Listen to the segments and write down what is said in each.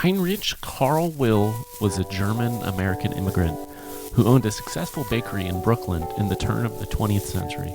Heinrich Karl Will was a German-American immigrant who owned a successful bakery in Brooklyn in the turn of the 20th century.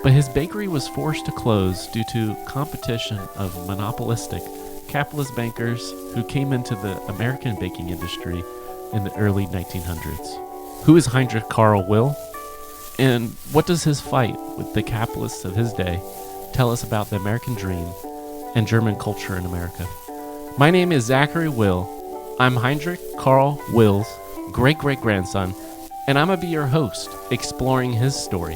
But his bakery was forced to close due to competition of monopolistic capitalist bankers who came into the American baking industry in the early 1900s. Who is Heinrich Karl Will? And what does his fight with the capitalists of his day tell us about the American dream and German culture in America? My name is Zachary Will. I'm Heinrich Karl Will's great-great-grandson, and I'm going to be your host, exploring his story.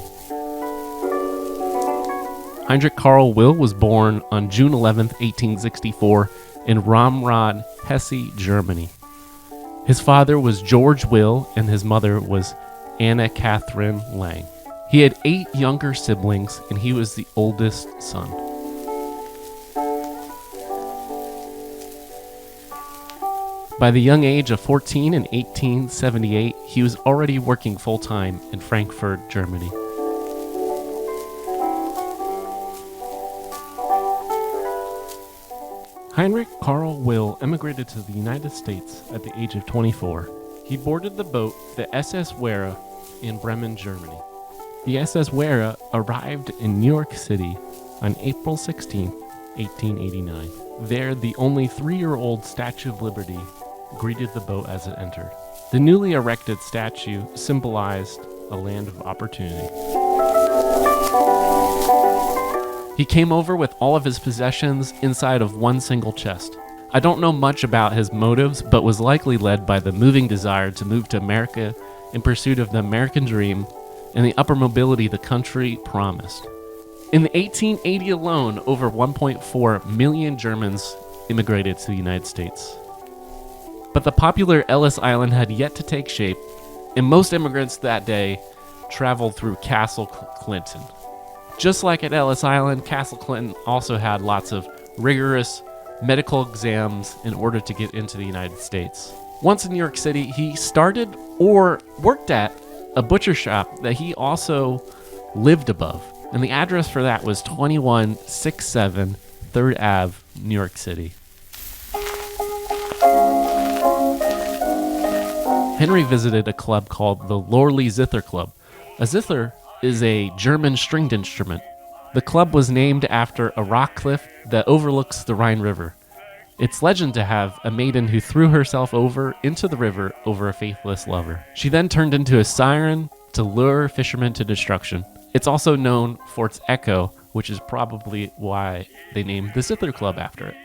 Heinrich Karl Will was born on June 11, 1864, in Ramrod, Hesse, Germany. His father was George Will, and his mother was Anna Catherine Lang. He had 8 younger siblings, and he was the oldest son. By the young age of 14 in 1878, he was already working full-time in Frankfurt, Germany. Heinrich Karl Will immigrated to the United States at the age of 24. He boarded the boat, the SS WEA, in Bremen, Germany. The SS WEA arrived in New York City on April 16, 1889. There, the only 3-year-old Statue of Liberty greeted the boat as it entered. The newly erected statue symbolized a land of opportunity. He came over with all of his possessions inside of one single chest. I don't know much about his motives, but was likely led by the moving desire to move to America in pursuit of the American dream and the upper mobility the country promised. In the 1880 alone, over 1.4 million Germans immigrated to the United States. But the popular Ellis Island had yet to take shape, and most immigrants that day traveled through Castle Clinton. Just like at Ellis Island, Castle Clinton also had lots of rigorous medical exams in order to get into the United States. Once in New York City, he started or worked at a butcher shop that he also lived above, and the address for that was 2167 3rd Ave, New York City. Henry visited a club called the LLY Zither Club. A zither is a German stringed instrument. The club was named after a rock cliff that overlooks the Rhine River. It's legend to have a maiden who threw herself over into the river over a faithless lover. She then turned into a siren to lure fishermen to destruction. It's also known for its echo, which is probably why they named the Zither Club after it.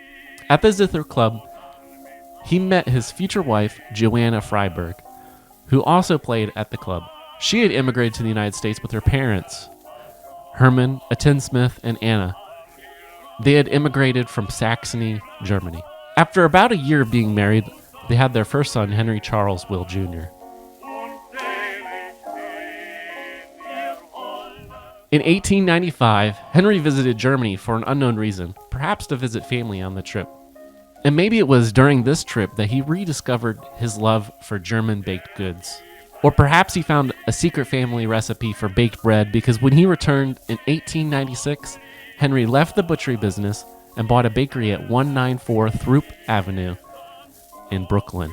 At the Zither Club, he met his future wife, Joanna Freiberg, who also played at the club. She had immigrated to the United States with her parents, Herman, a tinsmith, and Anna. They had immigrated from Saxony, Germany. After about a year of being married, they had their first son, Henry Charles Will Jr. In 1895, Henry visited Germany for an unknown reason, perhaps to visit family on the trip. And maybe it was during this trip that he rediscovered his love for German baked goods. Or perhaps he found a secret family recipe for baked bread, because when he returned in 1896, Henry left the butchery business and bought a bakery at 194 Throop Avenue in Brooklyn.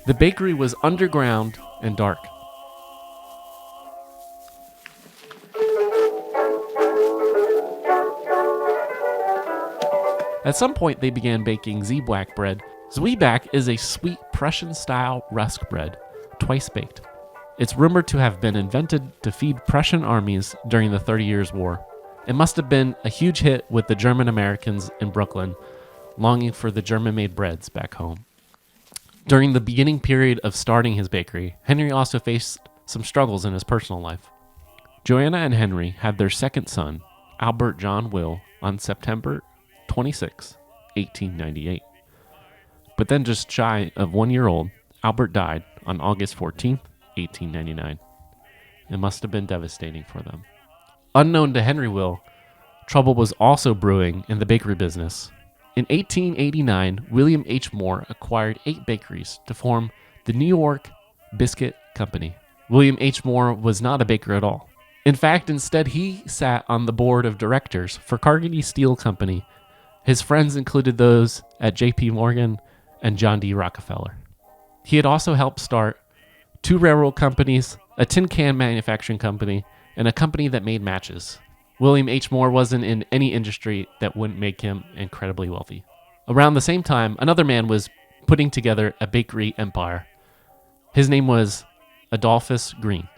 The bakery was underground and dark. At some point, they began baking Zwieback bread. Zwieback is a sweet Prussian-style rusk bread, twice baked. It's rumored to have been invented to feed Prussian armies during the 30 Years' War. It must have been a huge hit with the German Americans in Brooklyn, longing for the German-made breads back home. During the beginning period of starting his bakery, Henry also faced some struggles in his personal life. Joanna and Henry had their second son, Albert John Will, on September 26, 1898. But then just shy of 1 year old, Albert died on August 14, 1899. It must have been devastating for them. Unknown to Henry Will, trouble was also brewing in the bakery business. In 1889, William H. Moore acquired 8 bakeries to form the New York Biscuit Company. William H. Moore was not a baker at all. In fact, instead, he sat on the board of directors for Carnegie Steel Company. His friends included those at J.P. Morgan and John D. Rockefeller. He had also helped start 2 railroad companies, a tin can manufacturing company, and a company that made matches. William H. Moore wasn't in any industry that wouldn't make him incredibly wealthy. Around the same time, another man was putting together a bakery empire. His name was Adolphus Green.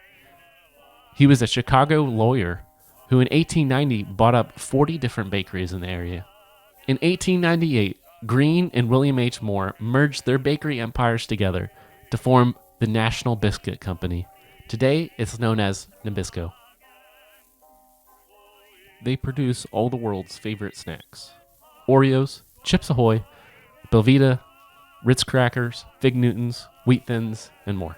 He was a Chicago lawyer who in 1890 bought up 40 different bakeries in the area. In 1898, Green and William H. Moore merged their bakery empires together to form the National Biscuit Company. Today, it's known as Nabisco. They produce all the world's favorite snacks: Oreos, Chips Ahoy, Belvita, Ritz crackers, Fig Newtons, Wheat Thins, and more.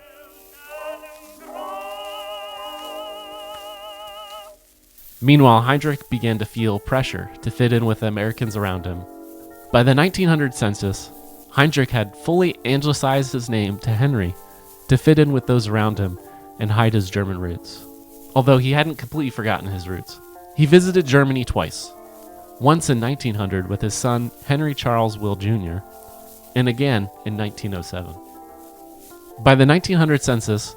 Meanwhile, Heinrich began to feel pressure to fit in with the Americans around him. By the 1900 census, Heinrich had fully anglicized his name to Henry to fit in with those around him and hide his German roots, although he hadn't completely forgotten his roots. He visited Germany twice, once in 1900 with his son Henry Charles Will Jr., and again in 1907. By the 1900 census,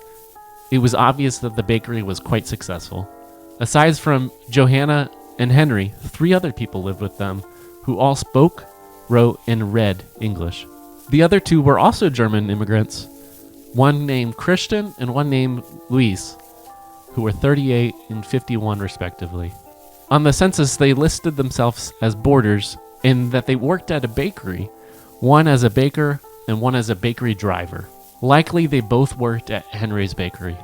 it was obvious that the bakery was quite successful. Aside from Johanna and Henry, 3 other people lived with them who all spoke, wrote, and read English. The other 2 were also German immigrants, one named Christian and one named Louise, who were 38 and 51 respectively. On the census, they listed themselves as boarders in that they worked at a bakery, one as a baker and one as a bakery driver. Likely they both worked at Henry's bakery.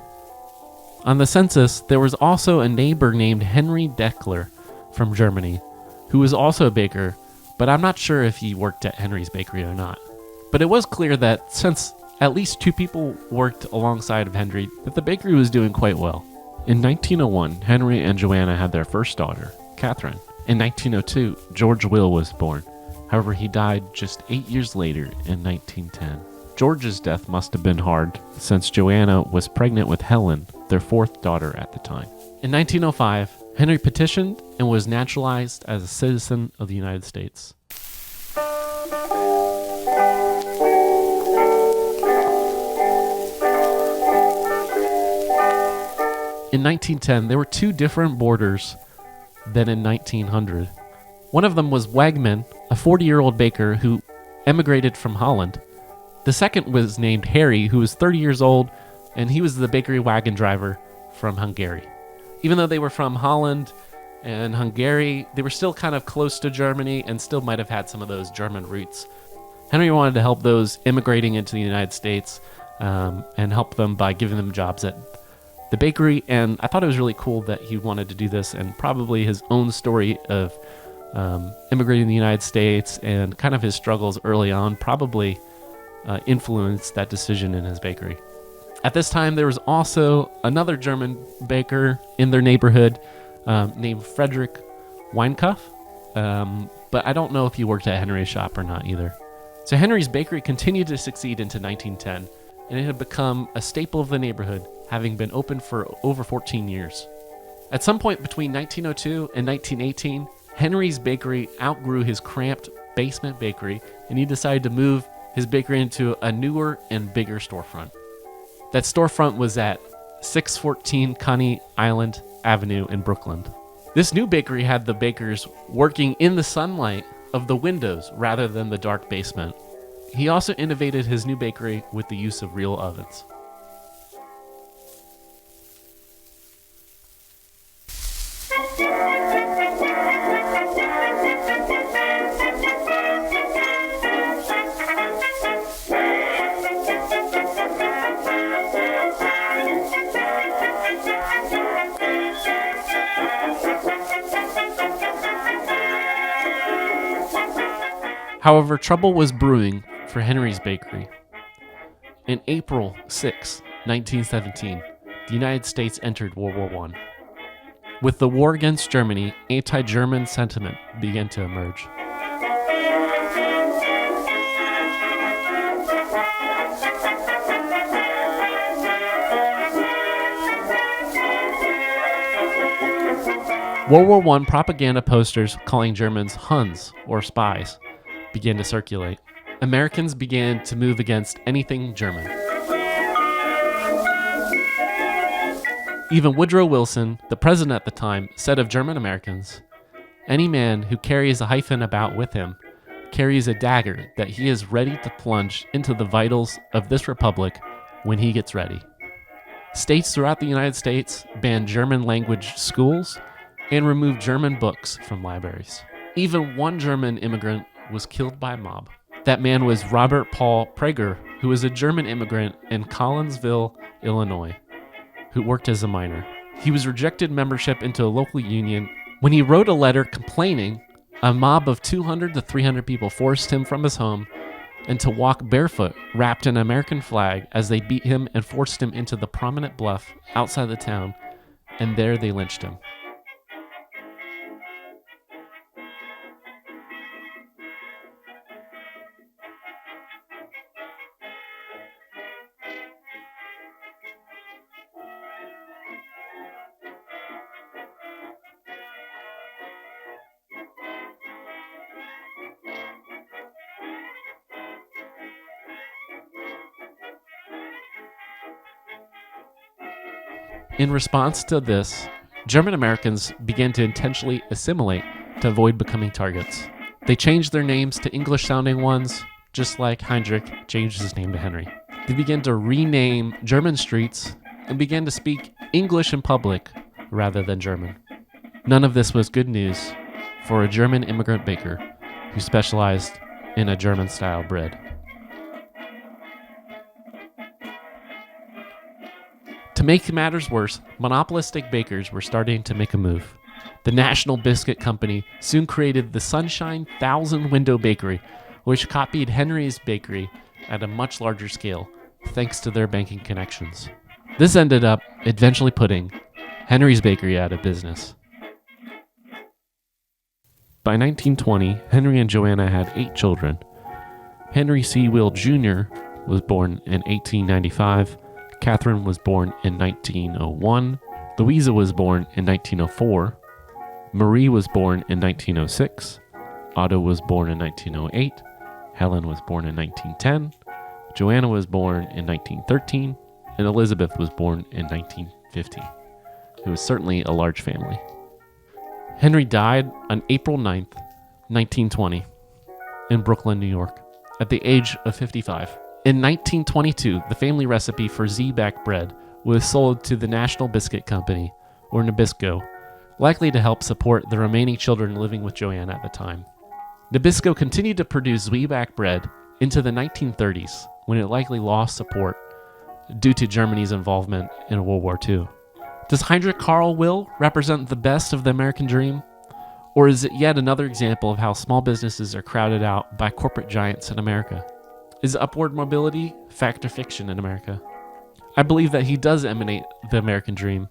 On the census, there was also a neighbor named Henry Deckler from Germany, who was also a baker, but I'm not sure if he worked at Henry's bakery or not. But it was clear that since at least 2 people worked alongside of Henry, that the bakery was doing quite well. In 1901, Henry and Joanna had their first daughter, Catherine. In 1902, George Will was born. However, he died just 8 years later in 1910. George's death must have been hard, since Joanna was pregnant with Helen, their 4th daughter at the time. In 1905, Henry petitioned and was naturalized as a citizen of the United States. In 1910, there were 2 different boarders than in 1900. One of them was Wagman, a 40-year-old baker who emigrated from Holland. The second was named Harry, who was 30 years old, and he was the bakery wagon driver from Hungary. Even though they were from Holland and Hungary, they were still kind of close to Germany and still might have had some of those German roots. Henry wanted to help those immigrating into the United States and help them by giving them jobs at the bakery, and I thought it was really cool that he wanted to do this, and probably his own story of immigrating to the United States and kind of his struggles early on probably influenced that decision in his bakery. At this time, there was also another German baker in their neighborhood named Frederick Weinkauf, but I don't know if he worked at Henry's shop or not either. So Henry's bakery continued to succeed into 1910, and it had become a staple of the neighborhood, having been open for over 14 years. At some point between 1902 and 1918, Henry's bakery outgrew his cramped basement bakery, and he decided to move his bakery into a newer and bigger storefront. That storefront was at 614 Coney Island Avenue in Brooklyn. This new bakery had the bakers working in the sunlight of the windows rather than the dark basement. He also innovated his new bakery with the use of real ovens. However, trouble was brewing for Henry's bakery. In April 6, 1917, the United States entered World War I. With the war against Germany, AntiGerman sentiment began to emerge. World War I propaganda posters calling Germans Huns or spies began to circulate. Americans began to move against anything German. Even Woodrow Wilson, the president at the time, said of German Americans, "Any man who carries a hyphen about with him carries a dagger that he is ready to plunge into the vitals of this republic when he gets ready." States throughout the United States banned German language schools and removed German books from libraries. Even one German immigrant was killed by a mob. That man was Robert Paul Prager, who was a German immigrant in Collinsville, Illinois, who worked as a miner. He was rejected membership into a local union. When he wrote a letter complaining, a mob of 200 to 300 people forced him from his home and to walk barefoot, wrapped in an American flag, as they beat him and forced him into the prominent bluff outside the town, and there they lynched him. In response to this, German Americans began to intentionally assimilate to avoid becoming targets. They changed their names to English-sounding ones, just like Heinrich changed his name to Henry. They began to rename German streets and began to speak English in public rather than German. None of this was good news for a German immigrant baker who specialized in a German-style bread. To make matters worse, monopolistic bakers were starting to make a move. The National Biscuit Company soon created the Sunshine 1,000-window bakery, which copied Henry's bakery at a much larger scale, thanks to their banking connections. This ended up eventually putting Henry's bakery out of business. By 1920, Henry and Joanna had 8 children. Henry C. Will Jr. was born in 1895. Catherine was born in 1901. Louisa was born in 1904. Marie was born in 1906. Otto was born in 1908. Helen was born in 1910. Joanna was born in 1913. And Elizabeth was born in 1950. It was certainly a large family. Henry died on April 9th, 1920, in Brooklyn, New York, at the age of 55. In 1922, the family recipe for Zwieback bread was sold to the National Biscuit Company, or Nabisco, likely to help support the remaining children living with Joanna at the time. Nabisco continued to produce Zwieback bread into the 1930s, when it likely lost support due to Germany's involvement in World War II. Does Heinrich Karl will represent the best of the American dream? Or is it yet another example of how small businesses are crowded out by corporate giants in America? Is upward mobility fact or fiction in America? I believe that he does emanate the American dream.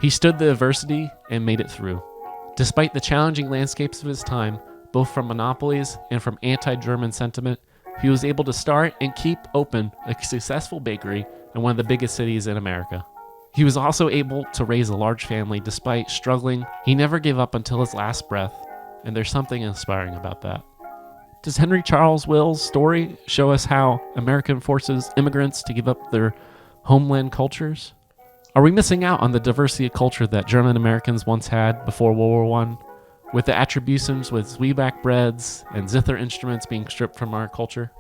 He stood the adversity and made it through. Despite the challenging landscapes of his time, both from monopolies and from anti-German sentiment, he was able to start and keep open a successful bakery in one of the biggest cities in America. He was also able to raise a large family despite struggling. He never gave up until his last breath, and there's something inspiring about that. Does Henry Charles Will's story show us how America forces immigrants to give up their homeland cultures? Are we missing out on the diversity of culture that German Americans once had before World War I, with the attributions with Zwieback breads and zither instruments being stripped from our culture?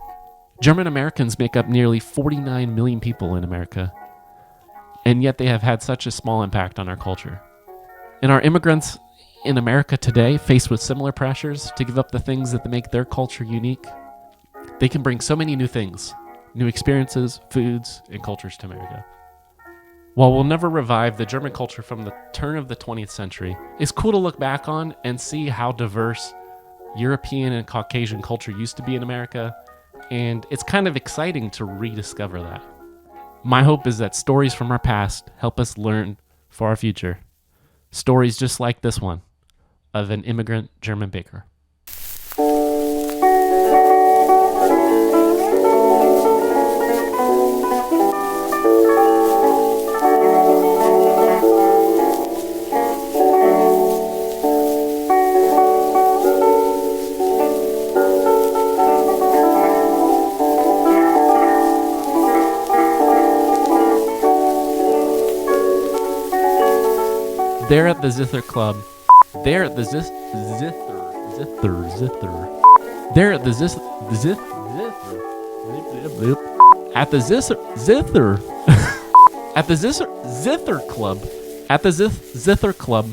German Americans make up nearly 49 million people in America, and yet they have had such a small impact on our culture. And our immigrants in America today, faced with similar pressures to give up the things that make their culture unique, they can bring so many new things, new experiences, foods, and cultures to America. While we'll never revive the German culture from the turn of the 20th century, it's cool to look back on and see how diverse European and Caucasian culture used to be in America, and it's kind of exciting to rediscover that. My hope is that stories from our past help us learn for our future. Stories just like this one, of an immigrant German baker. There at the Zither Club. There at the Zither. There at the Zither. At the Zither. At the Zither Club. At the Zither Club.